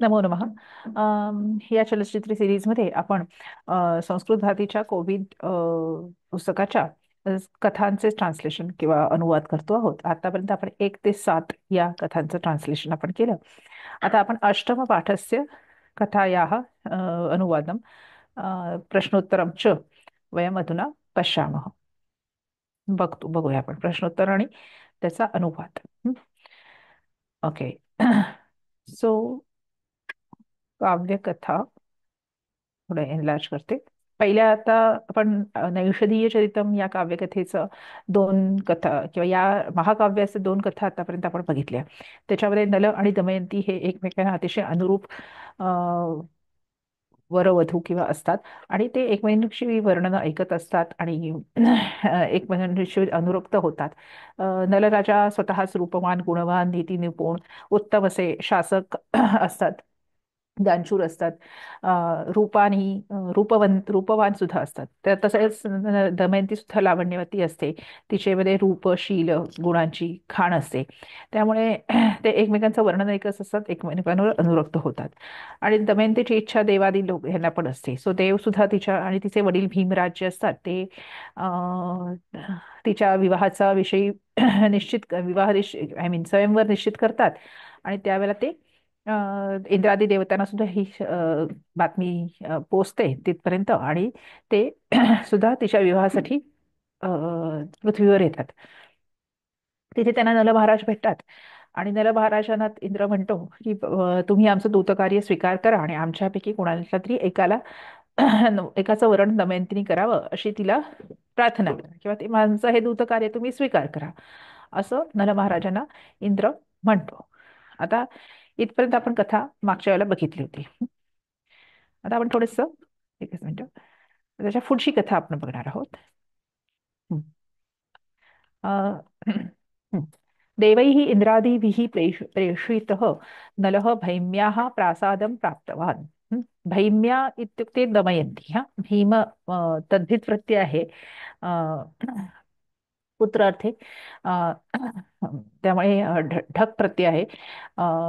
नमो नमः. या चलचित्र सिरीजमध्ये आपण संस्कृत भारतीच्या कोविद पुस्तकाच्या कथांचे ट्रान्सलेशन किंवा अनुवाद करतो आहोत. आतापर्यंत आपण 1 ते 7 या कथांचं ट्रान्सलेशन आपण केलं. आता आपण अष्टम पाठस्य कथायाः अनुवादं प्रश्नोत्तरं च वयम् अधुना पश्यामः. बघूया आपण प्रश्नोत्तर आणि त्याचा अनुवाद. ओके. सो काव्यकथा थोडं एनलार्ज करते. पहिल्या आता आपण नैषधीय चरितम या काव्यकथेचं 2 कथा किंवा या महाकाव्याचे 2 कथा आतापर्यंत आपण बघितल्या. त्याच्यामध्ये नल आणि दमयंती हे एकमेकांना अतिशय अनुरूप वरवधू किंवा असतात आणि ते एकमेकांची वर्णनं ऐकत असतात आणि एकमेकांशी अनुरक्त होतात. नलराजा स्वतःच रूपवान, गुणवान, नीती निपुण, उत्तम असे शासक असतात. दानशूर असतात. रूपवान सुद्धा असतात. तर तसेच दमयंती सुद्धा लावण्यवती असते. तिच्यामध्ये रूप शील गुणांची खाण असते. त्यामुळे ते एकमेकांचं वर्णन ऐकत असतात, एकमेकांवर अनुरक्त होतात. आणि दमयंतीची इच्छा देवादी लोक ह्यांना पण असते. सो देव सुद्धा तिच्या आणि तिचे वडील भीमराज जे असतात ते अं, तिच्या विवाहाचा विषयी निश्चित विवाह आय मीन स्वयंवर निश्चित करतात. आणि त्यावेळेला ते इंद्रादी देवतांना सुद्धा ही बातमी पोचते तिथपर्यंत आणि ते सुद्धा तिच्या विवाहासाठी पृथ्वीवर येतात. तिथे त्यांना नलमहाराज भेटतात आणि नलमहाराजांना इंद्र म्हणतो की तुम्ही आमचं दूतकार्य स्वीकार करा आणि आमच्यापैकी कोणाला तरी एकाचं वरण दमयंतीने करावं अशी तिला प्रार्थना करा किंवा ते माझं हे दूतकार्य तुम्ही स्वीकार करा असं नलमहाराजांना इंद्र म्हणतो. आता इथपर्यंत आपण कथा मागच्या वेळेला बघितली होती. आता आपण थोडंसं एकच मिनिट त्याच्या पुढची कथा आपण बघणार आहोत. हं. अ, हं. देवैः इन्द्रादिभिः प्रेषितः नलः भैम्याः प्रासादं प्राप्तवान्. भैम्या इत्युक्ते दमयन्ती. हा भीम तद्धित प्रत्यय आहे. पुत्रार्थे त्यामुळे ढक प्रत्यय आहे.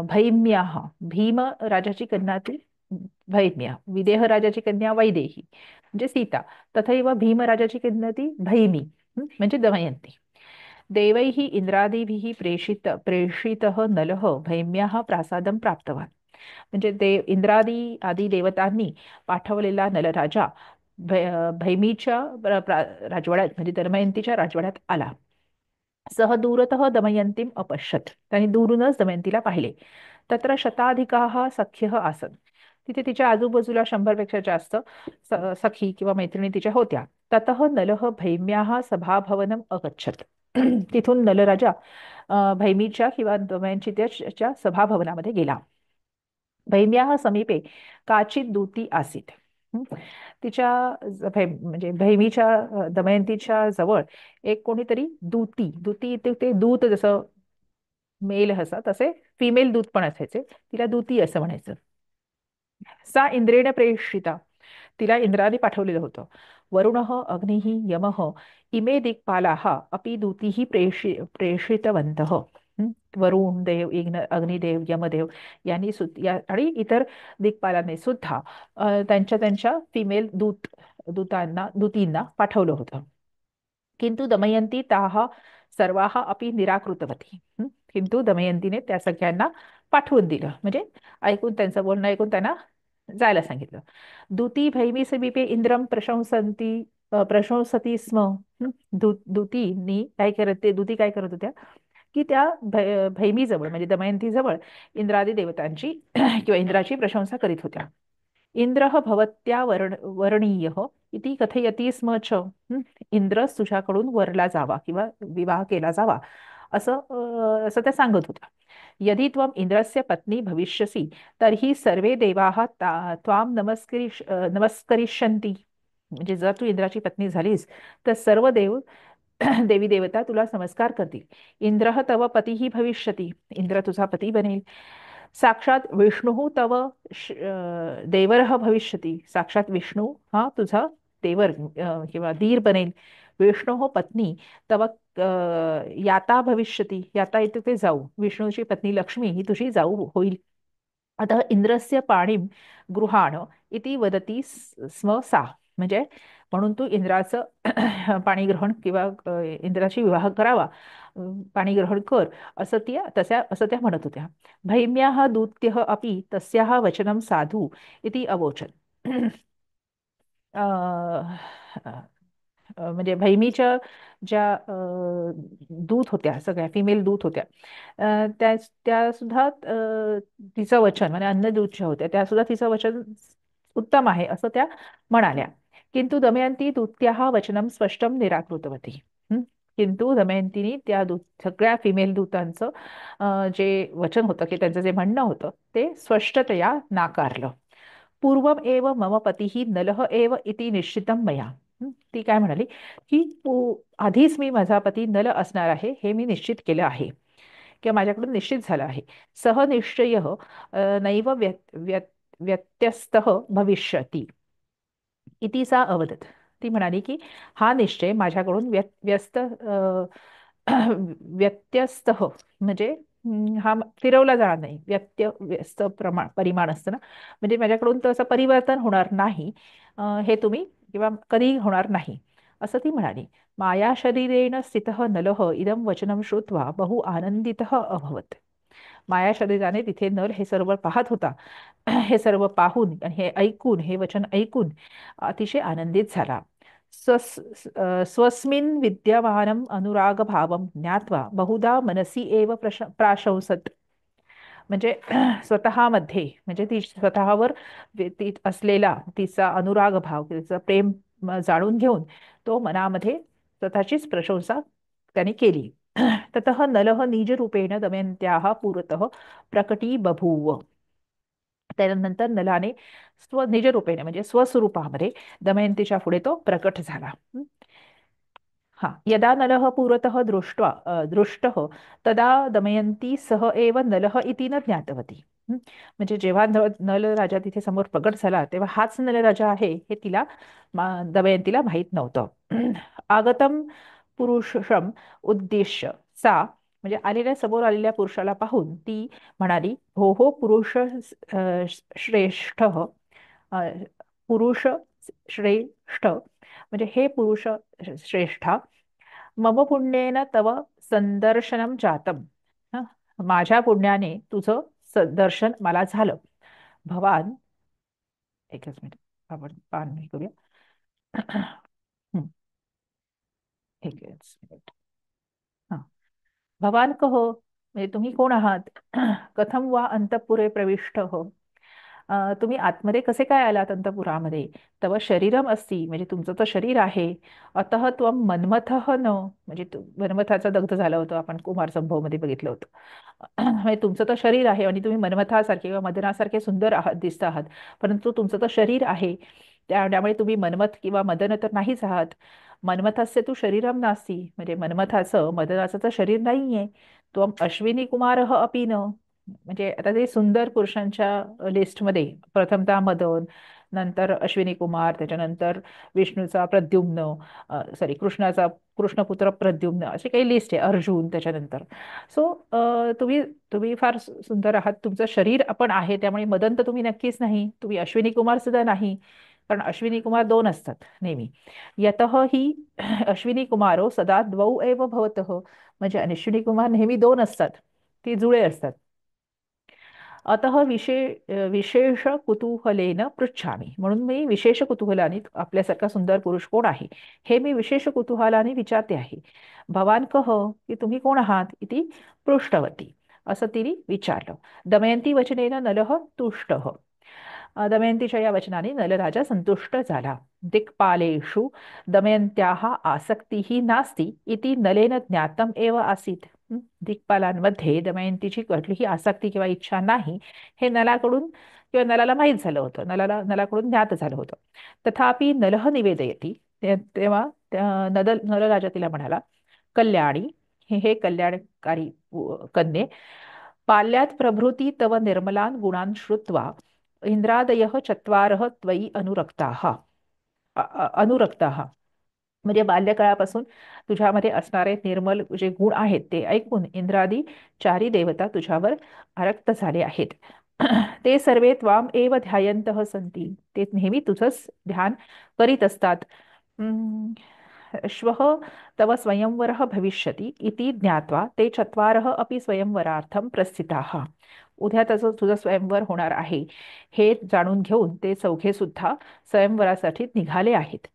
भैम्याः भीम राजाची कन्या ती भैम्या. विदेह राजाची कन्या वैदेही म्हणजे सीता. तथैव भीम राजाची कन्या ती भैमी म्हणजे दमयंती. देवैः इंद्रादिभिः प्रेषितः नलः भैम्याः प्रासादं प्राप्तवान्. म्हणजे इंद्रादी आदी देवतांनी पाठवलेला नलराजा भैमीच्या राजवाड्यात म्हणजे दमयंतीच्या राजवाड्यात आला. सह दूरतः दमयंतीम अपश्यत. त्यांनी दूरूनच दमयंतीला पाहिले. तत्र शताधिकाः सख्यः आसन्. तिथे तिच्या आजूबाजूला 100पेक्षा जास्त सखी किंवा मैत्रिणी तिच्या होत्या. ततः नलः भैम्याः सभाभवनम अगच्छत. तिथून नलराजा भैमीच्या किंवा दमयंतीच्या सभाभवनामध्ये गेला. भैम्याः समीपे काचित दूती आसीत. हं. तिच्या म्हणजे भैमीच्या दमयंतीच्या जवळ एक कोणीतरी दूती. दूती इत्युक्ते दूत जसं मेल असं तसे फिमेल दूत पण असायचे. तिला दूती असं म्हणायचं. सा इंद्रेण प्रेषिता. तिला इंद्राने पाठवलेलं होतं. वरुणः अग्निः यमः इमे दिक्पालाः अपि दूतीः प्रेषितवन्तः. वरुण देव अग्निदेव यमदेव यांनी आणि इतर दिक्पालांनी सुद्धा त्यांच्या त्यांच्या फिमेल दूतींना पाठवलं होतं. किंतु दमयंती ताः सर्वाः अपि निराकृतवती. किंतु दमयंतीने त्या सगळ्यांना पाठवून दिलं म्हणजे त्यांचं बोलणं ऐकून त्यांना जायला सांगितलं. दूती भैमी समीपे इंद्रम प्रशंसती स्म. दूती काय करत होत्या की त्या भैमीजवळ म्हणजे दमयंतीजवळ इंद्रादी देवतांची किंवा इंद्राची प्रशंसा करीत होत्या. इंद्रः भवत्या वर्णीयः इति कथयती स्म च. इंद्र तुझ्याकडून वरला जावा किंवा विवाह केला जावा असं त्या सांगत होत्या. यदि त्वम इंद्रस्य पत्नी भविष्यसि तर्हि सर्वे देवाः त्वां नमस्करिष्यन्ति. म्हणजे जर तू इंद्राची पत्नी झालीस तर सर्व देव देवी देवता तुला नमस्कार करतील. इंद्रः तव पतीही भविष्यती. इंद्र तुझा पती बनेल. साक्षात विष्णू तव देवरः भविष्यती. साक्षात विष्णू हा तुझा देवर किंवा दीर बनेल. विष्णोः पत्नी तव याता भविष्यती. याता इत्युक्ते जाऊ. विष्णूची पत्नी लक्ष्मी ही तुझी जाऊ होईल. अतः इंद्रस्य पाणिं गृहाण इति वदती स्म सा. म्हणजे म्हणून तू इंद्राचं पाणीग्रहण किंवा इंद्राशी विवाह करावा, पाणी ग्रहण कर, असं त्या म्हणत होत्या. भैम्याः दूत्यः अपि तस्याः वचनं साधू इति अवोचन. म्हणजे भैमीच्या ज्या दूत होत्या, सगळ्या फिमेल दूत होत्या, त्या सुद्धा तिचं वचन म्हणजे अन्नदूत ज्या होत्या त्या सुद्धा तिचं वचन उत्तम आहे असं त्या म्हणाल्या. किंतु दमयंती दूत्याः वचनं स्पष्टं निराकृतवती. हं? किंतु दमयंतीने त्या सगळ्या फिमेल दूतांचं जे वचन होतं की त्यांचं जे म्हणणं होतं ते स्पष्टतया नाकारलं. पूर्वम एव मम पतीः नलः एव इति निश्चितं मया. ती काय म्हणाली की आधीच मी माझा पती नल असणार आहे हे मी निश्चित केलं आहे किंवा माझ्याकडून निश्चित झालं आहे. सह निश्चय नैव व्यत्यस्तः भविष्यति इति सा अवदत. ती म्हणाली की हा निश्चय माझ्याकडून व्यत्यस्त म्हणजे हा फिरवला जाणार नाही. व्यस्त परिमाण असतं ना, म्हणजे माझ्याकडून तसं परिवर्तन होणार नाही, हे तुम्ही किंवा कधीही होणार नाही असं ती म्हणाली. माया शरीरेण स्थितः नलः इदं वचनं श्रुत्वा बहु आनंदितः अभवत. माया शरीराने तिथे नल हे सर्व पाहत होता. हे सर्व पाहून आणि हे ऐकून, हे वचन ऐकून अतिशय आनंदित झाला. स्वस्मिन् विद्यमानम् अनुरागभावं ज्ञात्वा बहुधा मनसी एव प्राशंसत. म्हणजे स्वतःमध्ये म्हणजे ती स्वतःवर ती असलेला तिचा अनुराग भाव, तिचं प्रेम जाणून घेऊन तो मनामध्ये स्वतःचीच प्रशंसा त्याने केली. ततः नलः निजरूपेण दमयंत्याः पुरतः प्रकटी बभूव. त्यानंतर नलाने निजरूपेने म्हणजे स्वस्वरूपामध्ये दमयंतीच्या पुढे तो प्रकट झाला. हा यदा नलः पुरतः दृष्टः तदा दमयंती सह एव नलः इति न ज्ञातवती. म्हणजे जेव्हा नल राजा तिथे समोर प्रकट झाला तेव्हा हाच नल राजा आहे हे तिला दमयंतीला माहीत नव्हतं. आगतम पुरुषम उद्दिश्य सा म्हणजे समोर आलेल्या पुरुषाला पाहून ती म्हणाली, हो हो पुरुष श्रेष्ठ, पुरुष श्रेष्ठ म्हणजे हे पुरुष श्रेष्ठा, मम पुण्येन तव संदर्शनम जातम. हं? माझ्या पुण्याने तुझं दर्शन मला झालं. भवान एकच मिनिट, आपण पान हे करूया. हं, एकच मिनिट. हा भवान कहो म्हणजे तुम्ही कोण आहात? कथम वा अंतपुरे प्रविष्ट हो. तुम्ही आतमध्ये कसे काय आलात अंतपुरामध्ये? तव शरीरम अस्ति म्हणजे तुमचं तर शरीर आहे. अतः त्वम मन्मथः न म्हणजे मन्मथाचा दग्ध झालं होतं, आपण कुमार संभवमध्ये बघितलं होतं. म्हणजे तुमचं तर शरीर आहे आणि तुम्ही मन्मथासारखे किंवा मदनासारखे सुंदर आहात, दिसत आहात, परंतु तुमचं तर शरीर आहे. त्यामुळे तुम्ही मन्मथ किंवा मदन तर नाहीच आहात. मन्मथस्य तू शरीरम नास्ति म्हणजे मदनाचं तर शरीर नाहीये. त्वम अश्विनी कुमारः अपि न म्हणजे आता ते सुंदर पुरुषांच्या लिस्टमध्ये प्रथमतः मदन, नंतर अश्विनी कुमार, त्याच्यानंतर विष्णूचा प्रद्युम्न, कृष्णाचा कृष्णपुत्र प्रद्युम्न, अशी काही लिस्ट आहे, अर्जुन त्याच्यानंतर. सो तुम्ही तुम्ही फार सुंदर आहात, तुमचं शरीर आपण आहे, त्यामुळे मदन तर तुम्ही नक्कीच नाही, तुम्ही अश्विनी कुमार सुद्धा नाही, कारण अश्विनी कुमार दोन असतात नेहमी. यतः ही अश्विनी कुमारो सदा द्वौ एव भवतः म्हणजे अश्विनी कुमार नेहमी दोन असतात, ती जुळे असतात. अतः विशेष कुतूहलेन पृच्छामी म्हणून मी विशेष कुतूहलाने आपल्यासारखा सुंदर पुरुष कोण आहे हे मी विशेष कुतूहलाने विचारते आहे. भवान कह की तुम्ही कोण आहात इति पृष्ठवती असं तिने विचारलं. दमयंती वचनेन नलः तुष्टः. दमयंतीच्या या वचनाने नलराजा संतुष्ट झाला. दिक्पालेषु दमयंत्याः आसक्तीः नास्ति इति नलेन ज्ञातम एव आसीत. दिक्पालांमध्ये दमयंतीची कुठलीही आसक्ती किंवा इच्छा नाही हे नलाकडून किंवा नलाला माहीत झालं होतं, नलाकडून ज्ञात झालं होतं. तथापि नलः निवेदयती तेव्हा नलराजा तिला म्हणाला, कल्याणी हे कल्याणकारी कन्ये, पाल्यात प्रभृती तव निर्मलान गुणान श्रुत्वा इंद्रादयः चत्वारः त्वयी अनुरक्ताः म्हणजे बाल्यकाळापासून तुझ्यामध्ये असणारे निर्मल जे गुण आहेत ते ऐकून इंद्रादी चारी देवता तुझ्यावर आरक्त झाले आहेत. ते सर्वे त्वाम एव ध्यायन्तः सन्ति. ते नेहमी तुझंच ध्यान करीत असतात. श्वः तव स्वयंवरः भविष्यति इति ज्ञात्वा ते चत्वारः अपि स्वयंवरार्थं प्रस्थिताः. उद्या त्याचं तुझं स्वयंवर होणार आहे हे जाणून घेऊन ते चौघे सुद्धा स्वयंवरासाठी निघाले आहेत.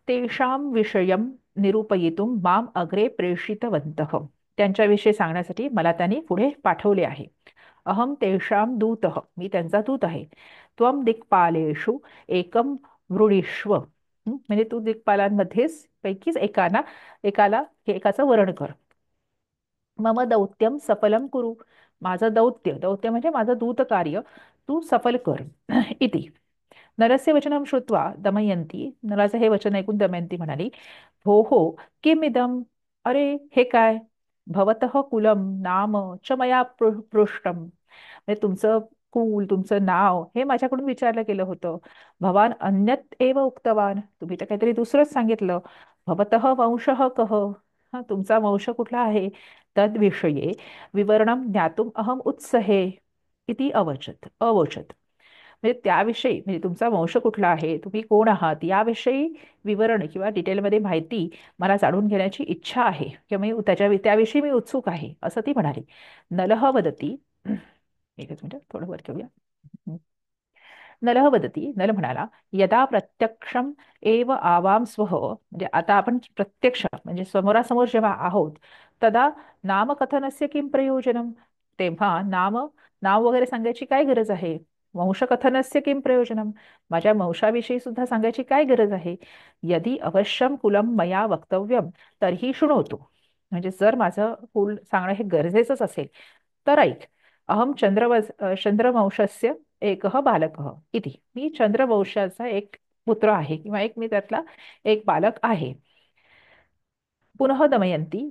तेषां विषयं निरूपयितुं माम अग्रे प्रेषितवन्तः. त्यांच्याविषयी सांगण्यासाठी मला त्यांनी पुढे पाठवले आहे. अहम तेषां दूतः. मी त्यांचा दूत आहे. त्वम दिक्पालेषु एकम वृणीष्व. म्हणजे तू दिक्पालांमध्येच पैकीच एकाला एकाचं वर्ण कर. मम दौत्यम सफलम कुरु. माझं दौत्य म्हणजे माझं दूत कार्य तू सफल कर. इति नरस्य वचनं श्रुत्वा दमयंती. नराचं हे वचन ऐकून दमयंती म्हणाली, भोः किमिदं. अरे हे काय. भवतः कुलम नाम च मया पृष्टम. म्हणजे तुमचं कुल तुमचं नाव हे माझ्याकडून विचारलं गेलं होतं. भवान अन्यत् एव उक्तवान. तुम्ही तर काहीतरी दुसरंच सांगितलं. भवतः वंशः कः. हा तुमचा वंश कुठला आहे. तद्विषये विवरणं ज्ञातुम अहम उत्सहे इति अवोचत. म्हणजे त्याविषयी म्हणजे तुमचा वंश कुठला आहे तुम्ही कोण आहात याविषयी विवरण किंवा डिटेलमध्ये माहिती मला जाणून घेण्याची इच्छा आहे किंवा मी त्याविषयी मी उत्सुक आहे असं ती म्हणाली. नलह वदती. एकच मिनिट थोडं वर घेऊया. नलह वदती. नल म्हणाला, यदा प्रत्यक्षम एव आवाम स्वह. म्हणजे आता आपण प्रत्यक्ष म्हणजे समोरासमोर जेव्हा आहोत तदा नामकथनस्य किं प्रयोजनम. तेव्हा नाव वगैरे सांगायची काय गरज आहे. वंशकथनस्य किं प्रयोजनम. माझ्या वंशाविषयी सुद्धा सांगायची काय गरज आहे. यदि अवश्यम कुलम मया वक्तव्यम तरीही शृणवतो. म्हणजे जर माझं कुल सांगणं हे गरजेचंच असेल तर ऐक. अहम चंद्रवंशस्य एकः बालकः इति. मी चंद्रवंशाचा एक पुत्र आहे किंवा मी त्यातला एक बालक आहे. पुनः दमयंती.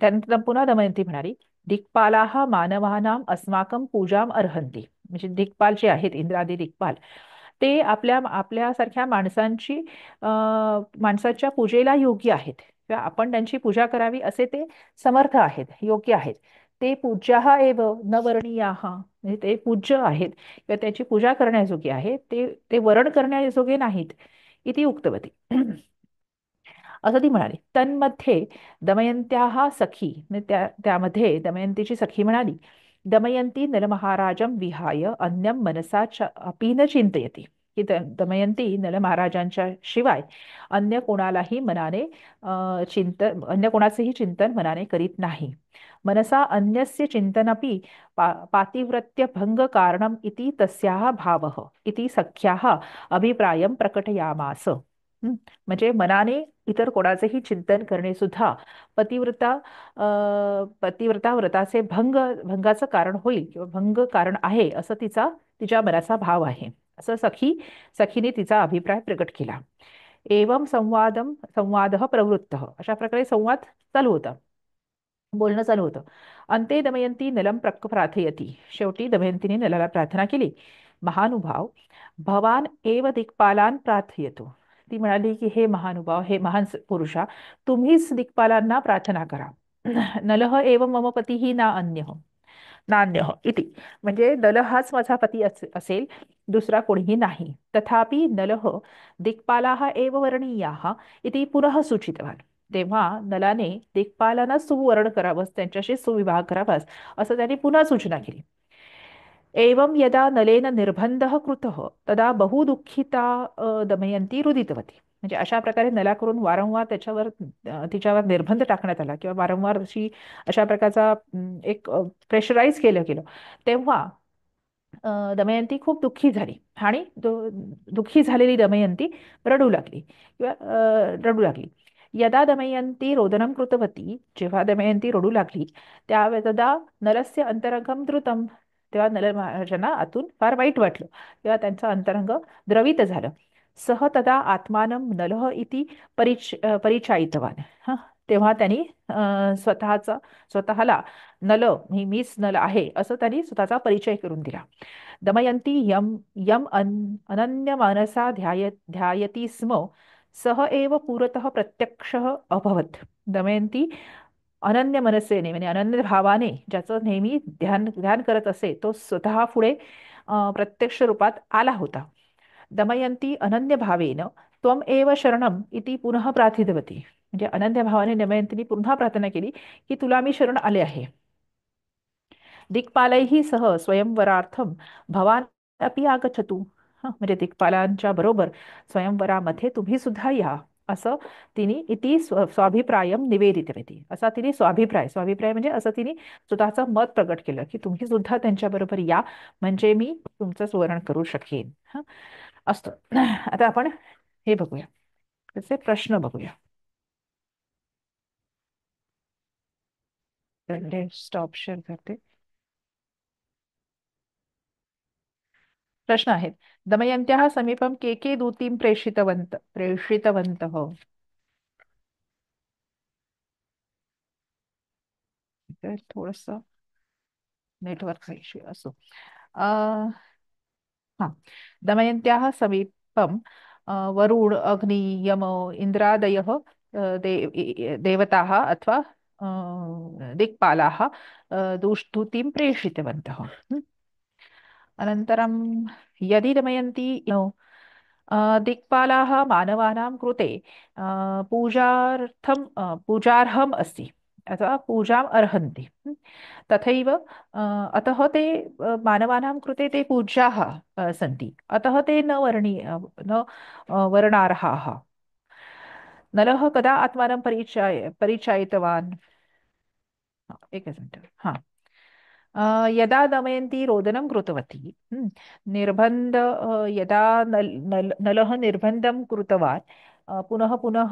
त्यानंतर पुन्हा दमयंती म्हणाली, दिक्पालाः मानवानाम अस्माकं पूजाम अर्हन्ति. म्हणजे दिक्पाल जे आहेत इंद्रादी दिक्पाल ते आपल्यासारख्या माणसाच्या पूजेला योग्य आहेत किंवा आपण त्यांची पूजा करावी असे ते समर्थ आहेत योग्य आहेत. ते पूज्याः एव न वर्णीयाः. म्हणजे ते पूज्य आहेत किंवा त्याची पूजा करण्याजोगे आहेत ते ते वर्ण करण्याजोगे नाहीत. इति उक्तवती. असं ती म्हणाली. तन्मध्ये दमयंत्याः सखी. म्हणजे त्यामध्ये दमयंतीची सखी म्हणाली, दमयंती नलमहाराजं विहाय अन्यं मनसा अपि न चिंतयति. की दमयंती नलमहाराजांच्या शिवाय अन्य कोणाचेही चिंतन मनाने करीत नाही. मनसा अन्यस्य चिंतनपि पातिव्रत्य भंग कारणम इति तस्याः भावः इति सख्याः अभिप्रायं प्रकटयामास. म्हणजे मनाने इतर कोणाचेही चिंतन करणे सुद्धा पतिव्रता व्रताचे भंगाचं कारण होईल किंवा भंग कारण आहे असं तिच्या मनाचा भाव आहे असं सखीने तिचा अभिप्राय प्रकट केला. एवं संवादः प्रवृत्तः. अशा प्रकारे संवाद चालू होता बोलणं चालू होतं. अंते दमयंती नलम प्रार्थयती. शेवटी दमयंतीने नलाला प्रार्थना केली, महानुभाव भवान एव दिक्पालान प्रार्थयतो. ती म्हणाली की हे महानुभाव हे महान पुरुषा तुम्हीच दिक्पालांना प्रार्थना करा. नलह एव मम पतीही नान्यः इति. म्हणजे नल हाच माझा पती असेल दुसरा कोणीही नाही. तथापि नलह दिक्पालाः एव वर्णीयाः इति पुनः सूचितवान. तेव्हा नलाने दिक्पालांना सुवर्ण करावंस त्यांच्याशी सुविवाह करावास असं त्यांनी पुन्हा सूचना केली. एवं यदा नलेन निर्बंधः कृतः तदा बहु दुःखिता दमयंती रुदितवती. म्हणजे अशा प्रकारे नला करून वारंवार तिच्यावर निर्बंध टाकण्यात आला किंवा वारंवार अशा प्रकारचा एक प्रेशराईज केलं गेलं तेव्हा दमयंती खूप दुःखी झाली आणि दुःखी झालेली दमयंती रडू लागली. यदा दमयंती रोदनं कृतवती. जेव्हा दमयंती रडू लागली तदा नलस्य अंतरंगम द्रुतम. तेव्हा नल महाराजांना आतून फार वाईट वाटलं तेव्हा त्यांचं अंतरंग द्रवित झालं. सह तदा आत्मानं नलः इति परिचायितवान. तेव्हा त्यांनी स्वतःला मीच नल आहे असं त्यांनी स्वतःचा परिचय करून दिला. दमयंती यम यम अनन्य मानसा ध्यायती स्म सह एव पुरतः प्रत्यक्ष अभवत. दमयंती अनन्य मनसेने म्हणजे अनन्य भावाने ज्याचं नेहमी ध्यान ध्यान करत असे तो स्वतः पुढे प्रत्यक्ष रूपात आला होता. दमयंती अनन्य भावेन त्वम एव शरणम इति पुनः प्रार्थितवती. म्हणजे अनन्य भावाने दमयंतीने पुन्हा प्रार्थना केली की तुला मी शरण आले आहे. दिक्पालैः सह स्वयंवरार्थम भवान अपि आगच्छतु. म्हणजे दिक्पालांच्या बरोबर स्वयंवरामध्ये तुम्ही सुद्धा या असं तिने इति स्वाभिप्रायम निवेदितवती. असा तिने स्वाभिप्राय म्हणजे असं तिने स्वतःचं मत प्रकट केलं की तुम्ही सुद्धा त्यांच्याबरोबर या म्हणजे मी तुमचं सुवर्ण करू शकेन. असतं. आता आपण हे बघूया त्याचे प्रश्न बघूया. स्टॉप शेअर करते. प्रश्न आहेत. दमयंत्याः समीपं के दूतीं प्रेषितवन्तः. तर थोडस नेटवर्क इश्यू असो. हा. दमयंत्याः समीपं वरुण अग्नि यम इन्द्रादयः देवताः अथवा दिक्पालाः दूतीं प्रेषितवन्तः. अनन्तरं यदि दमयन्ती दिक्पालाः मानवानां कृते पूजार्हम् अस्ति अथवा पूजाम् अर्हन्ति. तथैव अतः ते मानवानां कृते ते पूज्याः सन्ति. अतः ते न वर्णार्हाः. नरः कदा आत्मानं परिचायितवान्. एकच मिनिट. हा. यदा दमयन्ती रोदनं कृतवती. यदा नलः निर्बन्धं कृतवान् पुनः पुनः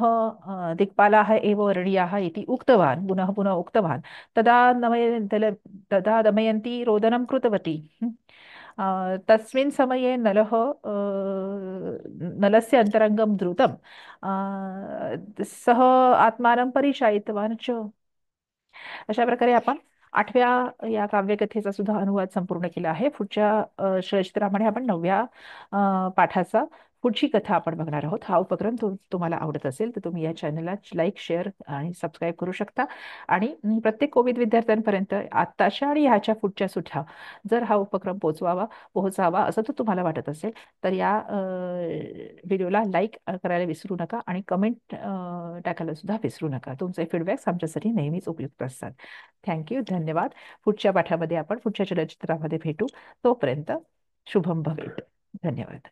दिक्पालाः एव वर्णीयाः इति उक्तवान् पुनः पुनः उक्तवान्. तदा दमयन्ती रोदनं कृतवती. तस्मिन् समये नलस्य अन्तरङ्गं द्रुतं सः आत्मानं परिचायितवान् च. अशा प्रकारे आपण 8व्या या काव्यकथेचा सुद्धा अनुवाद संपूर्ण केला आहे. पुढच्या षटचित्रामध्ये आपण 9व्या पाठाचा पुढची कथा आपण बघणार आहोत. हा उपक्रम तुम्हाला आवडत असेल तर तुम्ही या चॅनलला लाईक, शेअर आणि सबस्क्राईब करू शकता. आणि प्रत्येक कोविद विद्यार्थ्यांपर्यंत आत्ताच्या आणि ह्याच्या पुढच्या सुद्धा जर हा उपक्रम पोहोचावा असं तर तुम्हाला वाटत असेल तर या व्हिडिओला लाईक करायला विसरू नका आणि कमेंट टाकायला सुद्धा विसरू नका. तुमचे फीडबॅक्स आमच्यासाठी नेहमीच उपयुक्त असतात. थँक्यू, धन्यवाद. पुढच्या पाठामध्ये आपण पुढच्या चलचित्रामध्ये भेटू. तोपर्यंत शुभम भवेत. धन्यवाद.